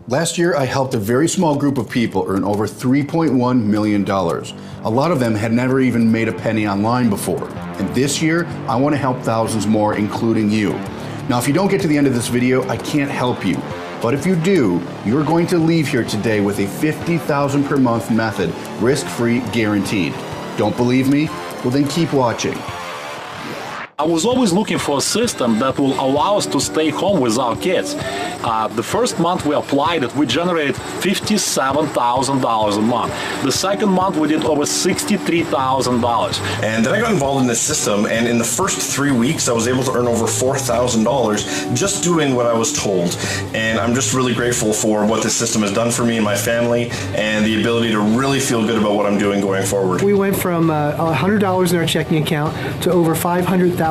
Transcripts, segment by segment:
Last year, I helped a very small group of people earn over $3.1 million. A lot of them had never even made a penny online before. And this year, I want to help thousands more, including you. Now, if you don't get to the end of this video, I can't help you. But if you do, you're going to leave here today with a $50,000 per month method, risk-free guaranteed. Don't believe me? Well, then keep watching. I was always looking for a system that will allow us to stay home with our kids. The first month we applied it, we generated $57,000 a month. The second month we did over $63,000. And then I got involved in this system, and in the first 3 weeks I was able to earn over $4,000 just doing what I was told. And I'm just really grateful for what this system has done for me and my family, and the ability to really feel good about what I'm doing going forward. We went from $100 in our checking account to over $500,000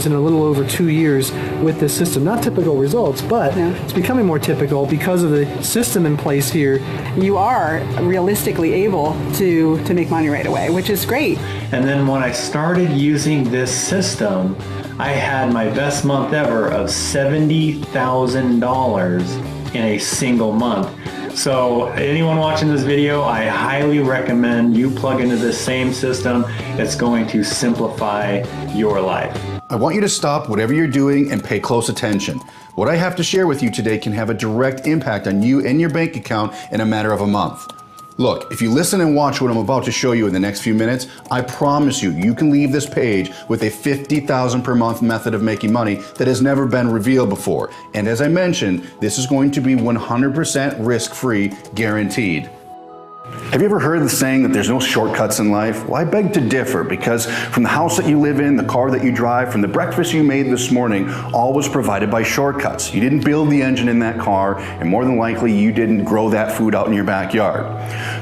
in a little over 2 years with this system. Not typical results, but it's becoming more typical because of the system in place here. You are realistically able to make money right away, which is great. And then when I started using this system, I had my best month ever of $70,000 in a single month. So anyone watching this video, I highly recommend you plug into this same system. It's going to simplify your life. I want you to stop whatever you're doing and pay close attention. What I have to share with you today can have a direct impact on you and your bank account in a matter of a month. Look, if you listen and watch what I'm about to show you in the next few minutes, I promise you, you can leave this page with a $50,000 per month method of making money that has never been revealed before. And as I mentioned, this is going to be 100% risk-free, guaranteed. Have you ever heard the saying that there's no shortcuts in life? Well, I beg to differ, because from the house that you live in, the car that you drive, from the breakfast you made this morning, all was provided by shortcuts. You didn't build the engine in that car, and more than likely you didn't grow that food out in your backyard.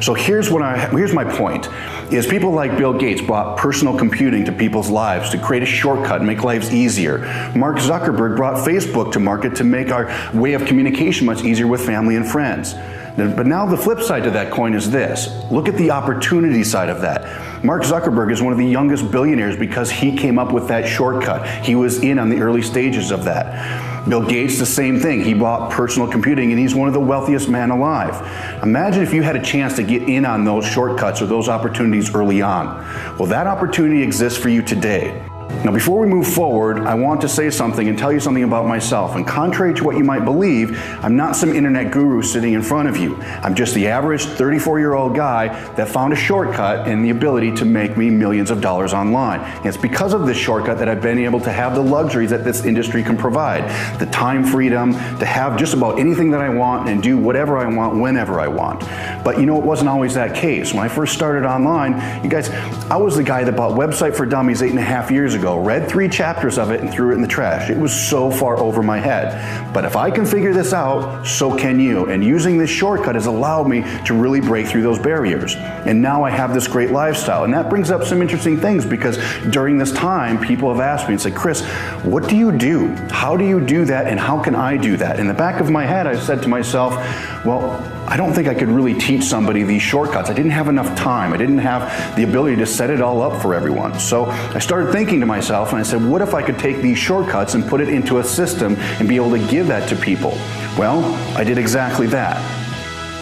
So here's my point, is people like Bill Gates brought personal computing to people's lives to create a shortcut and make lives easier. Mark Zuckerberg brought Facebook to market to make our way of communication much easier with family and friends. But now the flip side to that coin is this. Look at the opportunity side of that. Mark Zuckerberg is one of the youngest billionaires because he came up with that shortcut. He was in on the early stages of that. Bill Gates, the same thing. He bought personal computing, and he's one of the wealthiest men alive. Imagine if you had a chance to get in on those shortcuts or those opportunities early on. Well, that opportunity exists for you today. Now, before we move forward, I want to say something and tell you something about myself. And contrary to what you might believe, I'm not some internet guru sitting in front of you. I'm just the average 34-year-old guy that found a shortcut and the ability to make me millions of dollars online. And it's because of this shortcut that I've been able to have the luxuries that this industry can provide. The time freedom to have just about anything that I want and do whatever I want whenever I want. But you know, it wasn't always that case. When I first started online, you guys, I was the guy that bought Website for Dummies 8.5 years ago, read 3 chapters of it and threw it in the trash. It was so far over my head. But if I can figure this out, so can you. And using this shortcut has allowed me to really break through those barriers. And now I have this great lifestyle. And that brings up some interesting things, because during this time, people have asked me and said, Chris, what do you do? How do you do that? And how can I do that? In the back of my head, I said to myself, well, I don't think I could really teach somebody these shortcuts. I didn't have enough time. I didn't have the ability to set it all up for everyone. So I started thinking to myself, and I said, what if I could take these shortcuts and put it into a system and be able to give that to people? Well, I did exactly that.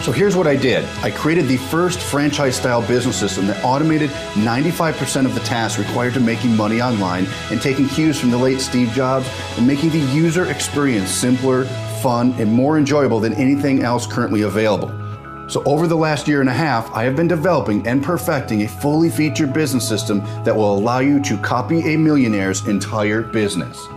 So here's what I did. I created the first franchise-style business system that automated 95% of the tasks required to making money online, and taking cues from the late Steve Jobs and making the user experience simpler, fun, and more enjoyable than anything else currently available. So over the last year and a half, I have been developing and perfecting a fully featured business system that will allow you to copy a millionaire's entire business.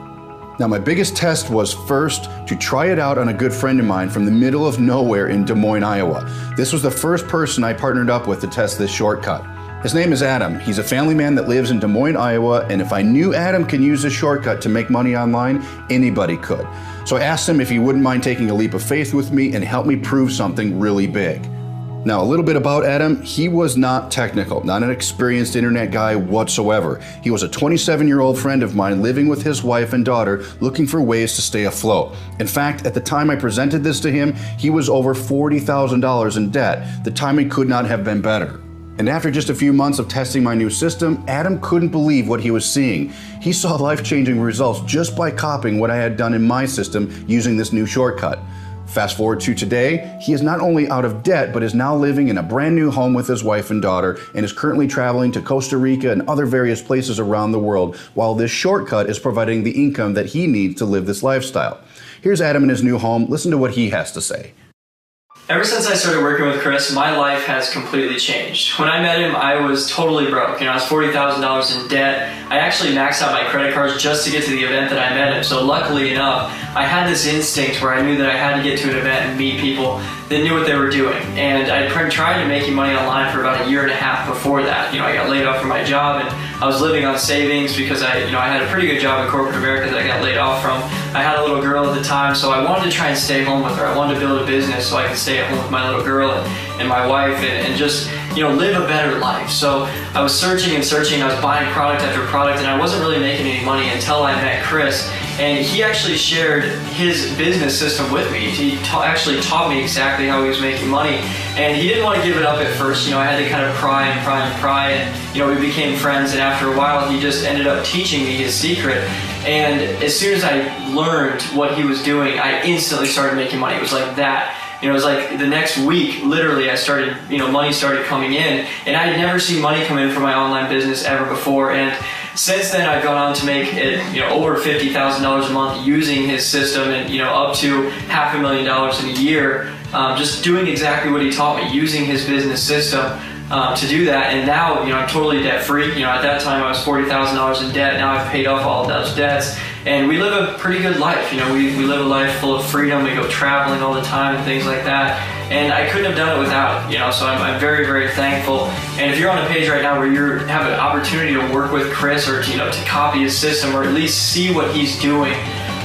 Now, my biggest test was first to try it out on a good friend of mine from the middle of nowhere in Des Moines, Iowa. This was the first person I partnered up with to test this shortcut. His name is Adam. He's a family man that lives in Des Moines, Iowa, and if I knew Adam can use this shortcut to make money online, anybody could. So I asked him if he wouldn't mind taking a leap of faith with me and help me prove something really big. Now, a little bit about Adam. He was not technical, not an experienced internet guy whatsoever. He was a 27-year-old friend of mine living with his wife and daughter, looking for ways to stay afloat. In fact, at the time I presented this to him, he was over $40,000 in debt. The timing could not have been better. And after just a few months of testing my new system, Adam couldn't believe what he was seeing. He saw life-changing results just by copying what I had done in my system using this new shortcut. Fast forward to today, he is not only out of debt, but is now living in a brand new home with his wife and daughter, and is currently traveling to Costa Rica and other various places around the world, while this shortcut is providing the income that he needs to live this lifestyle. Here's Adam in his new home. Listen to what he has to say. Ever since I started working with Chris, my life has completely changed. When I met him, I was totally broke. I was $40,000 in debt. I actually maxed out my credit cards just to get to the event that I met him. So luckily enough, I had this instinct where I knew that I had to get to an event and meet people that knew what they were doing. And I tried to making money online for about a year and a half before that. I got laid off from my job, and I was living on savings because I had a pretty good job in corporate America that I got laid off from. I had a little girl at the time, so I wanted to try and stay home with her. I wanted to build a business so I could stay at home with my little girl and my wife and just live a better life. So I was searching and searching. I was buying product after product, and I wasn't really making any money until I met Chris. And he actually shared his business system with me. He actually taught me exactly how he was making money. And he didn't want to give it up at first. I had to kind of pry and pry and pry. And, we became friends. And after a while, he just ended up teaching me his secret. And as soon as I learned what he was doing, I instantly started making money. It was like that. It was like the next week, literally, I started, money started coming in. And I had never seen money come in from my online business ever before. And since then, I've gone on to make it, over $50,000 a month using his system, and up to $500,000 in a year, just doing exactly what he taught me, using his business system to do that. And now, I'm totally debt free. At that time, I was $40,000 in debt. Now I've paid off all of those debts, and we live a pretty good life. We live a life full of freedom. We go traveling all the time and things like that. And I couldn't have done it without it, so I'm very, very thankful. And if you're on a page right now where you have an opportunity to work with Chris, or to copy his system, or at least see what he's doing,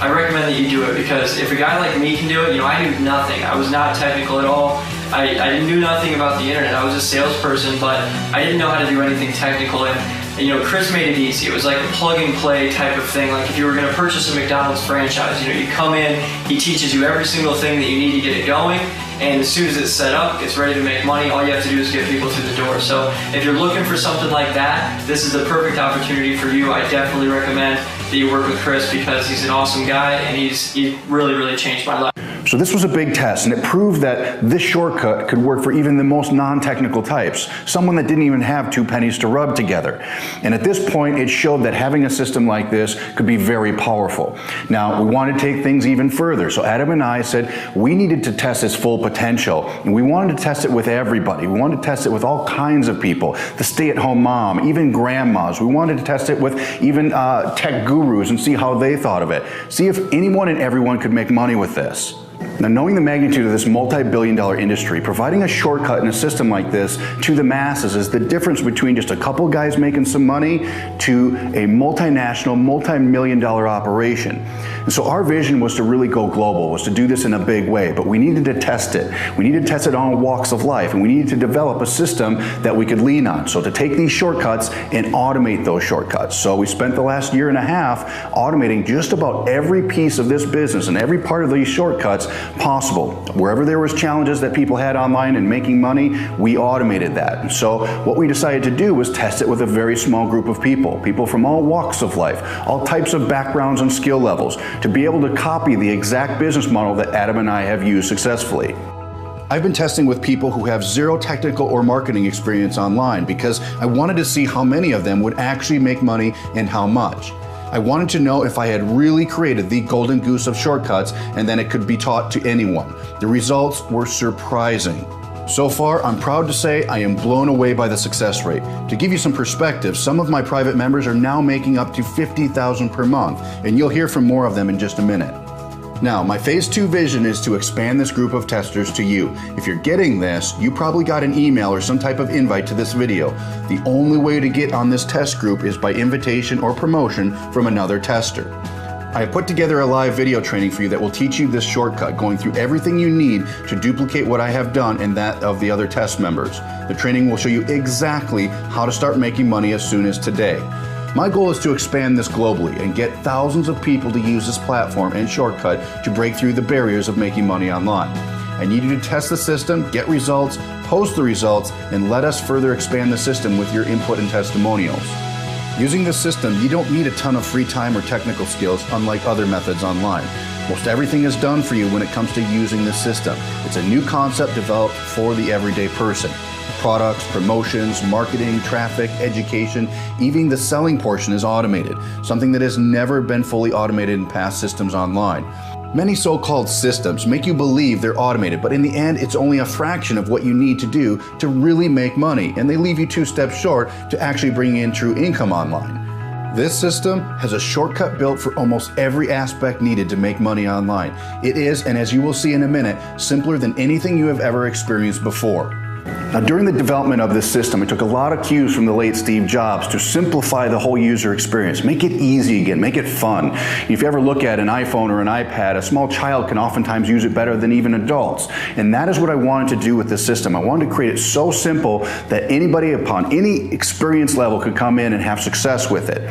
I recommend that you do it, because if a guy like me can do it, I knew nothing. I was not technical at all. I knew nothing about the internet. I was a salesperson, but I didn't know how to do anything technical. And Chris made it easy. It was like a plug and play type of thing. Like if you were going to purchase a McDonald's franchise, you come in, he teaches you every single thing that you need to get it going. And as soon as it's set up, it's ready to make money. All you have to do is get people through the door. So if you're looking for something like that, this is the perfect opportunity for you. I definitely recommend that you work with Chris, because he's an awesome guy, and he really, really changed my life. So this was a big test, and it proved that this shortcut could work for even the most non-technical types, someone that didn't even have 2 pennies to rub together. And at this point, it showed that having a system like this could be very powerful. Now, we wanted to take things even further, so Adam and I said we needed to test its full potential, and we wanted to test it with everybody. We wanted to test it with all kinds of people, the stay-at-home mom, even grandmas. We wanted to test it with even tech gurus and see how they thought of it. See if anyone and everyone could make money with this. Now, knowing the magnitude of this multi-billion-dollar industry, providing a shortcut in a system like this to the masses is the difference between just a couple guys making some money to a multinational, multi-million-dollar operation. And so our vision was to really go global, was to do this in a big way, but we needed to test it. We needed to test it on walks of life, and we needed to develop a system that we could lean on. So to take these shortcuts and automate those shortcuts. So we spent the last year and a half automating just about every piece of this business and every part of these shortcuts possible. Wherever there was challenges that people had online and making money, we automated that. And so what we decided to do was test it with a very small group of people from all walks of life, all types of backgrounds and skill levels, to be able to copy the exact business model that Adam and I have used successfully. I've been testing with people who have zero technical or marketing experience online because I wanted to see how many of them would actually make money and how much. I wanted to know if I had really created the golden goose of shortcuts and then it could be taught to anyone. The results were surprising. So far, I'm proud to say I am blown away by the success rate. To give you some perspective, some of my private members are now making up to $50,000 per month, and you'll hear from more of them in just a minute. Now, my phase 2 vision is to expand this group of testers to you. If you're getting this, you probably got an email or some type of invite to this video. The only way to get on this test group is by invitation or promotion from another tester. I have put together a live video training for you that will teach you this shortcut, going through everything you need to duplicate what I have done and that of the other test members. The training will show you exactly how to start making money as soon as today. My goal is to expand this globally and get thousands of people to use this platform and shortcut to break through the barriers of making money online. I need you to test the system, get results, post the results, and let us further expand the system with your input and testimonials. Using this system, you don't need a ton of free time or technical skills, unlike other methods online. Most everything is done for you when it comes to using this system. It's a new concept developed for the everyday person. Products, promotions, marketing, traffic, education, even the selling portion is automated, something that has never been fully automated in past systems online. Many so-called systems make you believe they're automated, but in the end, it's only a fraction of what you need to do to really make money, and they leave you 2 steps short to actually bring in true income online. This system has a shortcut built for almost every aspect needed to make money online. It is, and as you will see in a minute, simpler than anything you have ever experienced before. Now, during the development of this system, I took a lot of cues from the late Steve Jobs to simplify the whole user experience, make it easy again, make it fun. If you ever look at an iPhone or an iPad, a small child can oftentimes use it better than even adults. And that is what I wanted to do with this system. I wanted to create it so simple that anybody upon any experience level could come in and have success with it.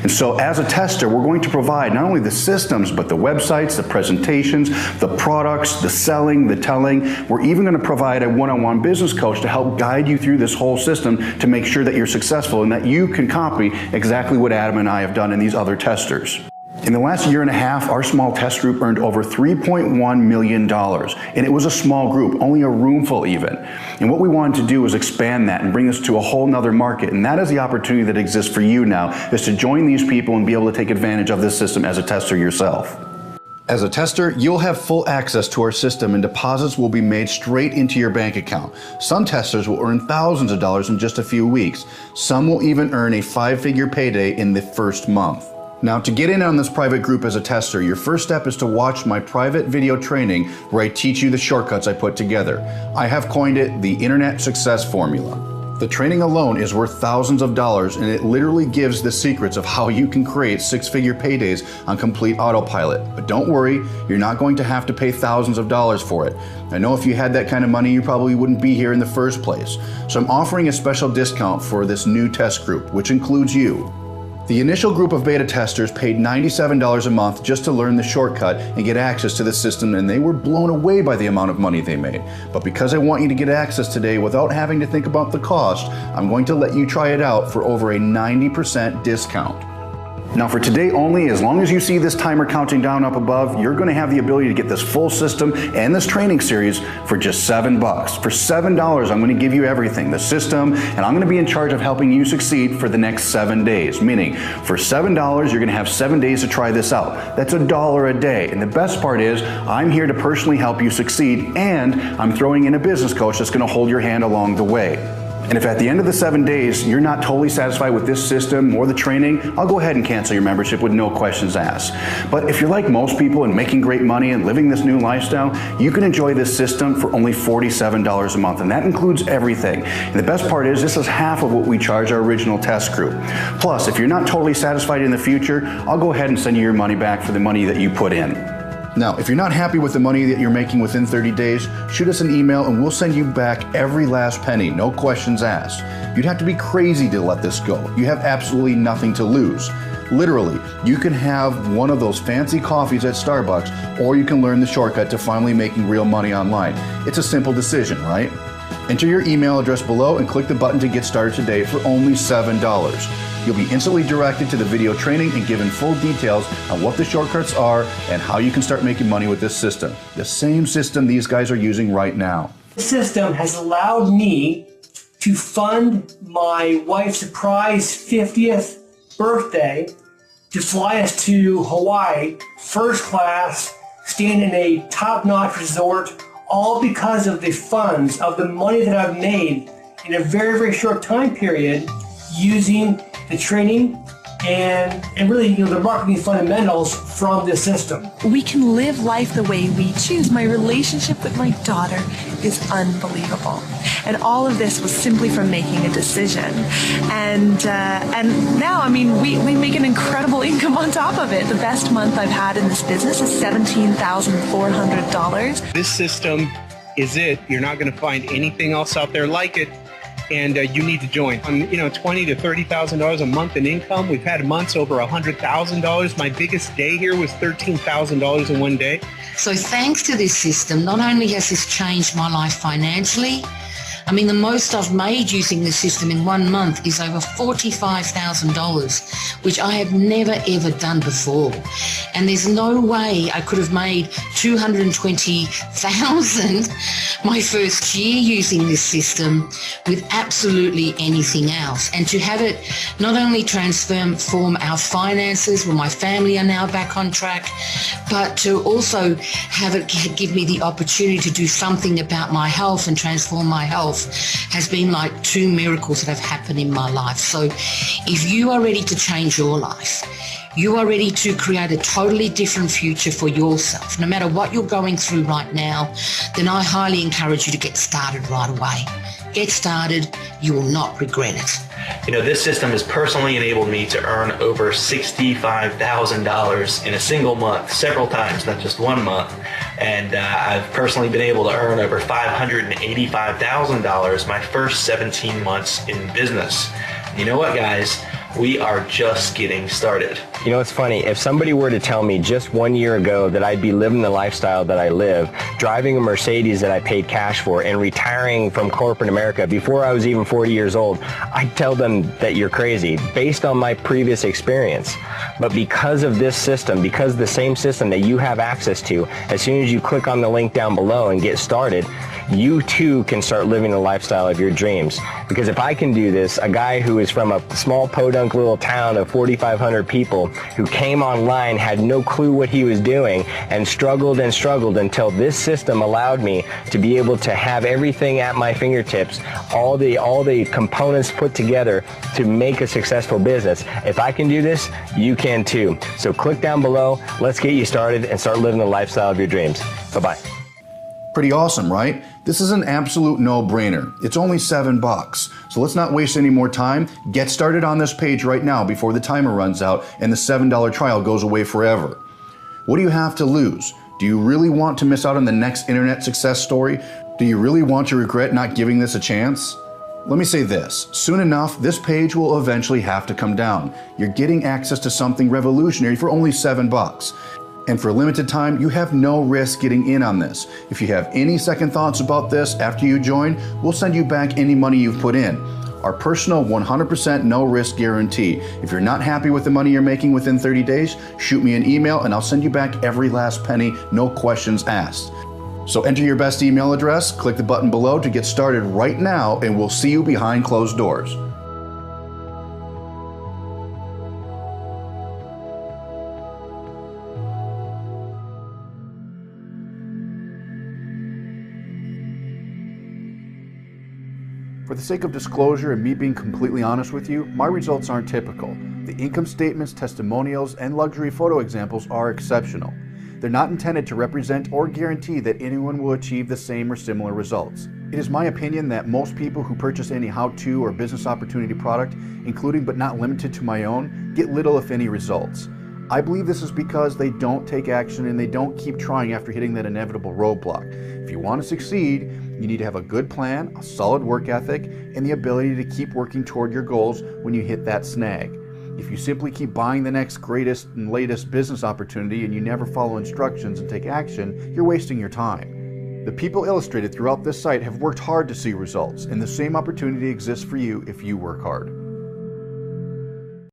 And so as a tester, we're going to provide not only the systems, but the websites, the presentations, the products, the selling, the telling. We're even going to provide a one-on-one business coach to help guide you through this whole system to make sure that you're successful and that you can copy exactly what Adam and I have done in these other testers. In the last year and a half, our small test group earned over $3.1 million. And it was a small group, only a room full even. And what we wanted to do was expand that and bring us to a whole nother market. And that is the opportunity that exists for you now, is to join these people and be able to take advantage of this system as a tester yourself. As a tester, you'll have full access to our system and deposits will be made straight into your bank account. Some testers will earn thousands of dollars in just a few weeks. Some will even earn a 5-figure payday in the first month. Now, to get in on this private group as a tester, your first step is to watch my private video training where I teach you the shortcuts I put together. I have coined it the Internet Success Formula. The training alone is worth thousands of dollars, and it literally gives the secrets of how you can create 6-figure paydays on complete autopilot. But don't worry, you're not going to have to pay thousands of dollars for it. I know if you had that kind of money, you probably wouldn't be here in the first place. So I'm offering a special discount for this new test group, which includes you. The initial group of beta testers paid $97 a month just to learn the shortcut and get access to the system, and they were blown away by the amount of money they made. But because I want you to get access today without having to think about the cost, I'm going to let you try it out for over a 90% discount. Now for today only, as long as you see this timer counting down up above, you're going to have the ability to get this full system and this training series for just $7. For $7, I'm going to give you everything, the system, and I'm going to be in charge of helping you succeed for the next 7 days. Meaning, for $7, you're going to have 7 days to try this out. That's $1 a day. And the best part is, I'm here to personally help you succeed, and I'm throwing in a business coach that's going to hold your hand along the way. And if at the end of the 7 days, you're not totally satisfied with this system or the training, I'll go ahead and cancel your membership with no questions asked. But if you're like most people and making great money and living this new lifestyle, you can enjoy this system for only $47 a month, and that includes everything. And the best part is, this is half of what we charge our original test group. Plus, if you're not totally satisfied in the future, I'll go ahead and send you your money back for the money that you put in. Now, if you're not happy with the money that you're making within 30 days, shoot us an email and we'll send you back every last penny, no questions asked. You'd have to be crazy to let this go. You have absolutely nothing to lose. Literally, you can have one of those fancy coffees at Starbucks, or you can learn the shortcut to finally making real money online. It's a simple decision, right? Enter your email address below and click the button to get started today for only $7. You'll be instantly directed to the video training and given full details on what the shortcuts are and how you can start making money with this system. The same system these guys are using right now. This system has allowed me to fund my wife's surprise 50th birthday, to fly us to Hawaii, first class, staying in a top-notch resort, all because of the funds, of the money that I've made in a very, very short time period using the training and really, the marketing fundamentals from this system. We can live life the way we choose. My relationship with my daughter is unbelievable. And all of this was simply from making a decision. And now, we make an incredible income on top of it. The best month I've had in this business is $17,400. This system is it. You're not going to find anything else out there like it. And you need to join. $20,000 to $30,000 a month in income. We've had months over $100,000. My biggest day here was $13,000 in one day. So thanks to this system, not only has this changed my life financially, I mean, the most I've made using this system in 1 month is over $45,000, which I have never ever done before. And there's no way I could have made $220,000 my first year using this system with absolutely anything else. And to have it not only transform our finances, well, my family are now back on track, but to also have it give me the opportunity to do something about my health and transform my health has been like 2 miracles that have happened in my life. So if you are ready to change your life, you are ready to create a totally different future for yourself, no matter what you're going through right now, then I highly encourage you to get started right away. Get started. You will not regret it. You know, this system has personally enabled me to earn over $65,000 in a single month, several times, not just 1 month. And I've personally been able to earn over $585,000 my first 17 months in business. You know what, guys? We are just getting started. You know, it's funny. If somebody were to tell me just 1 year ago that I'd be living the lifestyle that I live, driving a Mercedes that I paid cash for, and retiring from corporate America before I was even 40 years old, I'd tell them that you're crazy based on my previous experience. But because of this system, because the same system that you have access to, as soon as you click on the link down below and get started, you too can start living the lifestyle of your dreams. Because if I can do this, a guy who is from a small podunk little town of 4,500 people who came online, had no clue what he was doing, and struggled until this system allowed me to be able to have everything at my fingertips, all the components put together to make a successful business. If I can do this, you can too. So click down below, let's get you started and start living the lifestyle of your dreams. Bye-bye. Pretty awesome, right? This is an absolute no-brainer. It's only $7. So let's not waste any more time. Get started on this page right now before the timer runs out and the $7 trial goes away forever. What do you have to lose? Do you really want to miss out on the next internet success story? Do you really want to regret not giving this a chance? Let me say this, soon enough, this page will eventually have to come down. You're getting access to something revolutionary for only $7. And for a limited time, you have no risk getting in on this. If you have any second thoughts about this after you join, we'll send you back any money you've put in. Our personal 100% no risk guarantee. If you're not happy with the money you're making within 30 days, shoot me an email and I'll send you back every last penny, no questions asked. So enter your best email address, click the button below to get started right now, and we'll see you behind closed doors. For the sake of disclosure and me being completely honest with you, my results aren't typical. The income statements, testimonials, and luxury photo examples are exceptional. They're not intended to represent or guarantee that anyone will achieve the same or similar results. It is my opinion that most people who purchase any how-to or business opportunity product, including but not limited to my own, get little if any results. I believe this is because they don't take action and they don't keep trying after hitting that inevitable roadblock. If you want to succeed, you need to have a good plan, a solid work ethic, and the ability to keep working toward your goals when you hit that snag. If you simply keep buying the next greatest and latest business opportunity and you never follow instructions and take action, you're wasting your time. The people illustrated throughout this site have worked hard to see results, and the same opportunity exists for you if you work hard.